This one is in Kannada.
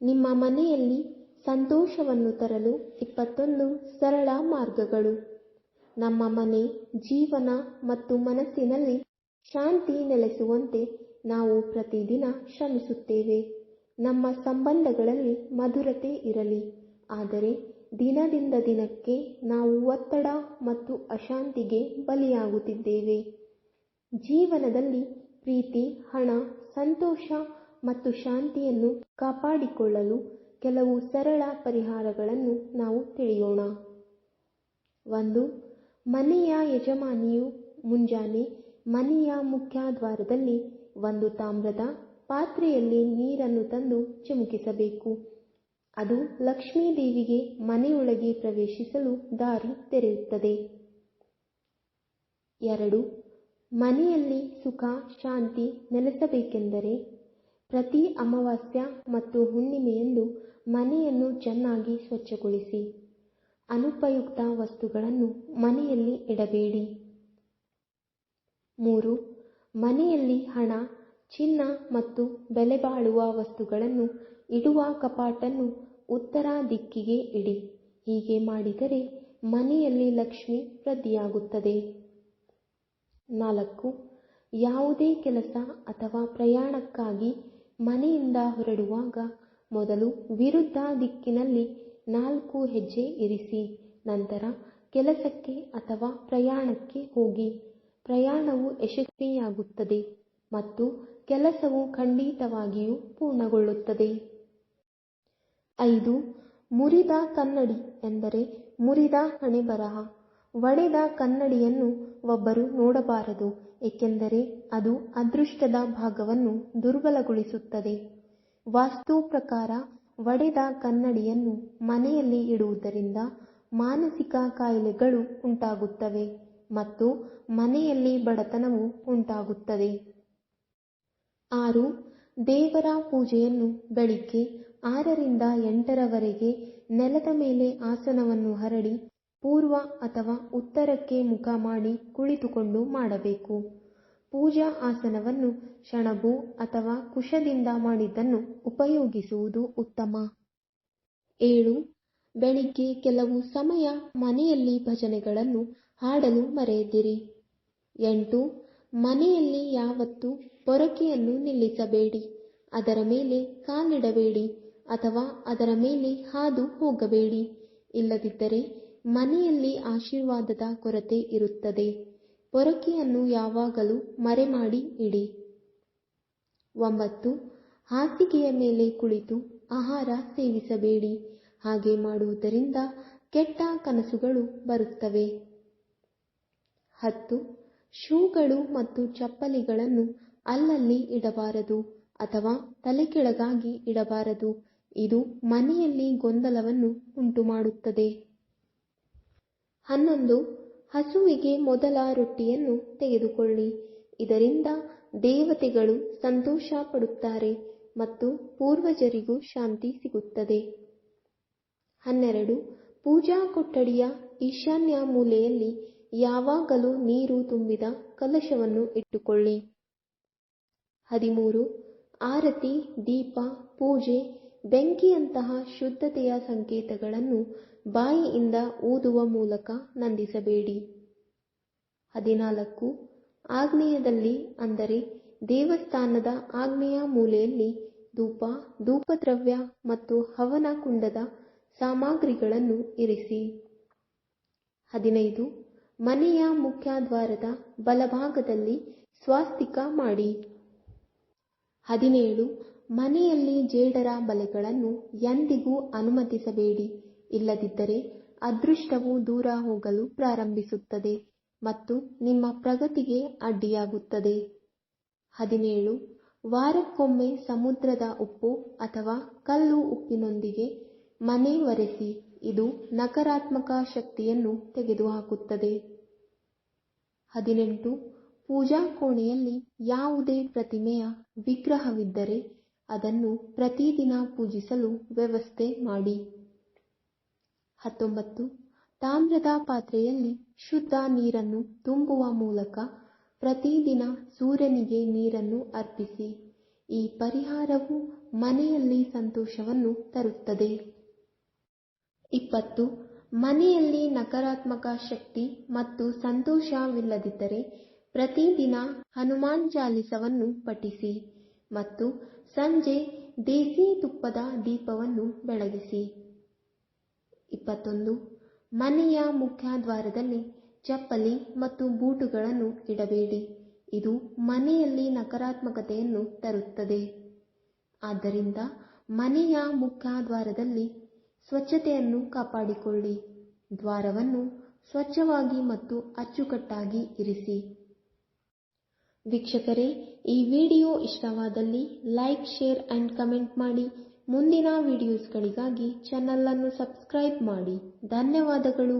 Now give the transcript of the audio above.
ನಿಮ್ಮ ಮನೆಯಲ್ಲಿ ಸಂತೋಷವನ್ನು ತರಲು 21 ಸರಳ ಮಾರ್ಗಗಳು. ನಮ್ಮ ಮನೆ, ಜೀವನ ಮತ್ತು ಮನಸ್ಸಿನಲ್ಲಿ ಶಾಂತಿ ನೆಲೆಸುವಂತೆ ನಾವು ಪ್ರತಿದಿನ ಶ್ರಮಿಸುತ್ತೇವೆ. ನಮ್ಮ ಸಂಬಂಧಗಳಲ್ಲಿ ಮಧುರತೆ ಇರಲಿ. ಆದರೆ ದಿನದಿಂದ ದಿನಕ್ಕೆ ನಾವು ಒತ್ತಡ ಮತ್ತು ಅಶಾಂತಿಗೆ ಬಲಿಯಾಗುತ್ತಿದ್ದೇವೆ. ಜೀವನದಲ್ಲಿ ಪ್ರೀತಿ, ಹಣ, ಸಂತೋಷ ಮತ್ತು ಶಾಂತಿಯನ್ನು ಕಾಪಾಡಿಕೊಳ್ಳಲು ಕೆಲವು ಸರಳ ಪರಿಹಾರಗಳನ್ನು ನಾವು ತಿಳಿಯೋಣ. 1. ಮನೆಯ ಯಜಮಾನಿಯು ಮುಂಜಾನೆ ಮನೆಯ ಮುಖ್ಯ ದ್ವಾರದಲ್ಲಿ ಒಂದು ತಾಮ್ರದ ಪಾತ್ರೆಯಲ್ಲಿ ನೀರನ್ನು ತಂದು ಚಿಮುಕಿಸಬೇಕು. ಅದು ಲಕ್ಷ್ಮೀ ದೇವಿಗೆ ಮನೆಯೊಳಗೆ ಪ್ರವೇಶಿಸಲು ದಾರಿ ತೆರೆಯುತ್ತದೆ. 2. ಮನೆಯಲ್ಲಿ ಸುಖ, ಶಾಂತಿ ನೆಲೆಸಬೇಕೆಂದರೆ ಪ್ರತಿ ಅಮಾವಾಸ್ಯ ಮತ್ತು ಹುಣ್ಣಿಮೆಯಂದು ಮನೆಯನ್ನು ಚೆನ್ನಾಗಿ ಸ್ವಚ್ಛಗೊಳಿಸಿ. ಅನುಪಯುಕ್ತ ವಸ್ತುಗಳನ್ನು ಮನೆಯಲ್ಲಿ ಇಡಬೇಡಿ. 3. ಮನೆಯಲ್ಲಿ ಹಣ, ಚಿನ್ನ ಮತ್ತು ಬೆಲೆಬಾಳುವ ವಸ್ತುಗಳನ್ನು ಇಡುವ ಕಪಾಟನ್ನು ಉತ್ತರ ದಿಕ್ಕಿಗೆ ಇಡಿ. ಹೀಗೆ ಮಾಡಿದರೆ ಮನೆಯಲ್ಲಿ ಲಕ್ಷ್ಮಿ ವೃದ್ಧಿಯಾಗುತ್ತದೆ. 4. ಯಾವುದೇ ಕೆಲಸ ಅಥವಾ ಪ್ರಯಾಣಕ್ಕಾಗಿ ಮನೆಯಿಂದ ಹೊರಡುವಾಗ ಮೊದಲು ವಿರುದ್ಧ ದಿಕ್ಕಿನಲ್ಲಿ 4 ಹೆಜ್ಜೆ ಇರಿಸಿ. ನಂತರ ಕೆಲಸಕ್ಕೆ ಅಥವಾ ಪ್ರಯಾಣಕ್ಕೆ ಹೋಗಿ. ಪ್ರಯಾಣವು ಯಶಸ್ವಿಯಾಗುತ್ತದೆ ಮತ್ತು ಕೆಲಸವು ಖಂಡಿತವಾಗಿಯೂ ಪೂರ್ಣಗೊಳ್ಳುತ್ತದೆ. 5. ಮುರಿದ ಕನ್ನಡಿ ಎಂದರೆ ಮುರಿದ ಹಣೆಬರಹ. ಒಡೆದ ಕನ್ನಡಿಯನ್ನು ಒಬ್ಬರು ನೋಡಬಾರದು, ಏಕೆಂದರೆ ಅದು ಅದೃಷ್ಟದ ಭಾಗವನ್ನು ದುರ್ಬಲಗೊಳಿಸುತ್ತದೆ. ವಾಸ್ತು ಪ್ರಕಾರ ಒಡೆದ ಕನ್ನಡಿಯನ್ನು ಮನೆಯಲ್ಲಿ ಇಡುವುದರಿಂದ ಮಾನಸಿಕ ಕಾಯಿಲೆಗಳು ಉಂಟಾಗುತ್ತವೆ ಮತ್ತು ಮನೆಯಲ್ಲಿ ಬಡತನವು ಉಂಟಾಗುತ್ತದೆ. 6. ದೇವರ ಪೂಜೆಯನ್ನು ಬೆಳಿಗ್ಗೆ 6 ರಿಂದ 8 ರವರೆಗೆ ನೆಲದ ಮೇಲೆ ಆಸನವನ್ನು ಹರಡಿ ಪೂರ್ವ ಅಥವಾ ಉತ್ತರಕ್ಕೆ ಮುಖ ಮಾಡಿ ಕುಳಿತುಕೊಂಡು ಮಾಡಬೇಕು. ಪೂಜಾ ಆಸನವನ್ನು ಸೆಣಬು ಅಥವಾ ಕುಶದಿಂದ ಮಾಡಿದ್ದನ್ನು ಉಪಯೋಗಿಸುವುದು ಉತ್ತಮ. 7. ಬೆಳಿಗ್ಗೆ ಕೆಲವು ಸಮಯ ಮನೆಯಲ್ಲಿ ಭಜನೆಗಳನ್ನು ಹಾಡಲು ಮರೆಯದಿರಿ. 8. ಮನೆಯಲ್ಲಿ ಯಾವತ್ತೂ ಪೊರಕೆಯನ್ನು ನಿಲ್ಲಿಸಬೇಡಿ. ಅದರ ಮೇಲೆ ಕಾಲಿಡಬೇಡಿ ಅಥವಾ ಅದರ ಮೇಲೆ ಹಾದು ಹೋಗಬೇಡಿ. ಇಲ್ಲದಿದ್ದರೆ ಮನೆಯಲ್ಲಿ ಆಶೀರ್ವಾದದ ಕೊರತೆ ಇರುತ್ತದೆ. ಪೊರಕೆಯನ್ನು ಯಾವಾಗಲೂ ಮರೆಮಾಡಿ ಇಡಿ. 9. ಹಾಸಿಗೆಯ ಮೇಲೆ ಕುಳಿತು ಆಹಾರ ಸೇವಿಸಬೇಡಿ. ಹಾಗೆ ಮಾಡುವುದರಿಂದ ಕೆಟ್ಟ ಕನಸುಗಳು ಬರುತ್ತವೆ. 10. ಶೂಗಳು ಮತ್ತು ಚಪ್ಪಲಿಗಳನ್ನು ಅಲ್ಲಲ್ಲಿ ಇಡಬಾರದು ಅಥವಾ ತಲೆಕೆಳಗಾಗಿ ಇಡಬಾರದು. ಇದು ಮನೆಯಲ್ಲಿ ಗೊಂದಲವನ್ನು ಉಂಟುಮಾಡುತ್ತದೆ. 11. ಹಸುವಿಗೆ ಮೊದಲ ರೊಟ್ಟಿಯನ್ನು ತೆಗೆದುಕೊಳ್ಳಿ. ಇದರಿಂದ ದೇವತೆಗಳು ಸಂತೋಷ ಪಡುತ್ತಾರೆ ಮತ್ತು ಪೂರ್ವಜರಿಗೂ ಶಾಂತಿ ಸಿಗುತ್ತದೆ. 12. ಪೂಜಾ ಕೊಠಡಿಯ ಈಶಾನ್ಯ ಮೂಲೆಯಲ್ಲಿ ಯಾವಾಗಲೂ ನೀರು ತುಂಬಿದ ಕಲಶವನ್ನು ಇಟ್ಟುಕೊಳ್ಳಿ. 13. ಆರತಿ, ದೀಪ, ಪೂಜೆ, ಬೆಂಕಿಯಂತಹ ಶುದ್ಧತೆಯ ಸಂಕೇತಗಳನ್ನು ಬಾಯಿಯಿಂದ ಊದುವ ಮೂಲಕ ನಂದಿಸಬೇಡಿ. 14. ಆಗ್ನೇಯದಲ್ಲಿ ಅಂದರೆ ದೇವಸ್ಥಾನದ ಆಗ್ನೇಯ ಮೂಲೆಯಲ್ಲಿ ಧೂಪ, ಧೂಪದ್ರವ್ಯ ಮತ್ತು ಹವನ ಕುಂಡದ ಸಾಮಗ್ರಿಗಳನ್ನು ಇರಿಸಿ. 15. ಮನೆಯ ಮುಖ್ಯ ದ್ವಾರದ ಬಲಭಾಗದಲ್ಲಿ ಸ್ವಾಸ್ತಿಕ ಮಾಡಿ. 17. ಮನೆಯಲ್ಲಿ ಜೇಡರ ಬಲೆಗಳನ್ನು ಎಂದಿಗೂ ಅನುಮತಿಸಬೇಡಿ. ಇಲ್ಲದಿದ್ದರೆ ಅದೃಷ್ಟವು ದೂರ ಹೋಗಲು ಪ್ರಾರಂಭಿಸುತ್ತದೆ ಮತ್ತು ನಿಮ್ಮ ಪ್ರಗತಿಗೆ ಅಡ್ಡಿಯಾಗುತ್ತದೆ. 17. ವಾರಕ್ಕೊಮ್ಮೆ ಸಮುದ್ರದ ಉಪ್ಪು ಅಥವಾ ಕಲ್ಲು ಉಪ್ಪಿನೊಂದಿಗೆ ಮನೆ ಒರೆಸಿ. ಇದು ನಕಾರಾತ್ಮಕ ಶಕ್ತಿಯನ್ನು ತೆಗೆದುಹಾಕುತ್ತದೆ. 18. ಪೂಜಾ ಕೋಣೆಯಲ್ಲಿ ಯಾವುದೇ ಪ್ರತಿಮೆಯ ವಿಗ್ರಹವಿದ್ದರೆ ಅದನ್ನು ಪ್ರತಿದಿನ ಪೂಜಿಸಲು ವ್ಯವಸ್ಥೆ ಮಾಡಿ. 19. ತಾಮ್ರದ ಪಾತ್ರೆಯಲ್ಲಿ ಶುದ್ಧ ನೀರನ್ನು ತುಂಬುವ ಮೂಲಕ ಪ್ರತಿದಿನ ಸೂರ್ಯನಿಗೆ ನೀರನ್ನು ಅರ್ಪಿಸಿ. ಈ ಪರಿಹಾರವು ಮನೆಯಲ್ಲಿ ಸಂತೋಷವನ್ನು ತರುತ್ತದೆ. 20. ಮನೆಯಲ್ಲಿ ನಕಾರಾತ್ಮಕ ಶಕ್ತಿ ಮತ್ತು ಸಂತೋಷವಿಲ್ಲದಿದ್ದರೆ ಪ್ರತಿದಿನ ಹನುಮಾನ್ ಚಾಲಿಸವನ್ನು ಪಠಿಸಿ ಮತ್ತು ಸಂಜೆ ದೇಸಿ ತುಪ್ಪದ ದೀಪವನ್ನು ಬೆಳಗಿಸಿ. 21. ಮನೆಯ ಮುಖ್ಯ ದ್ವಾರದಲ್ಲಿ ಚಪ್ಪಲಿ ಮತ್ತು ಬೂಟುಗಳನ್ನು ಇಡಬೇಡಿ. ಇದು ಮನೆಯಲ್ಲಿ ನಕಾರಾತ್ಮಕತೆಯನ್ನು ತರುತ್ತದೆ. ಆದ್ದರಿಂದ ಮನೆಯ ಮುಖ್ಯ ದ್ವಾರದಲ್ಲಿ ಸ್ವಚ್ಛತೆಯನ್ನು ಕಾಪಾಡಿಕೊಳ್ಳಿ. ದ್ವಾರವನ್ನು ಸ್ವಚ್ಛವಾಗಿ ಮತ್ತು ಅಚ್ಚುಕಟ್ಟಾಗಿ ಇರಿಸಿ. ವೀಕ್ಷಕರೇ, ಈ ವಿಡಿಯೋ ಇಷ್ಟವಾದಲ್ಲಿ ಲೈಕ್, ಶೇರ್ ಅಂಡ್ ಕಮೆಂಟ್ ಮಾಡಿ. ಮುಂದಿನ ವಿಡಿಯೋಸ್ಗಳಿಗಾಗಿ ಚಾನಲ್ ಅನ್ನು ಸಬ್ಸ್ಕ್ರೈಬ್ ಮಾಡಿ. ಧನ್ಯವಾದಗಳು.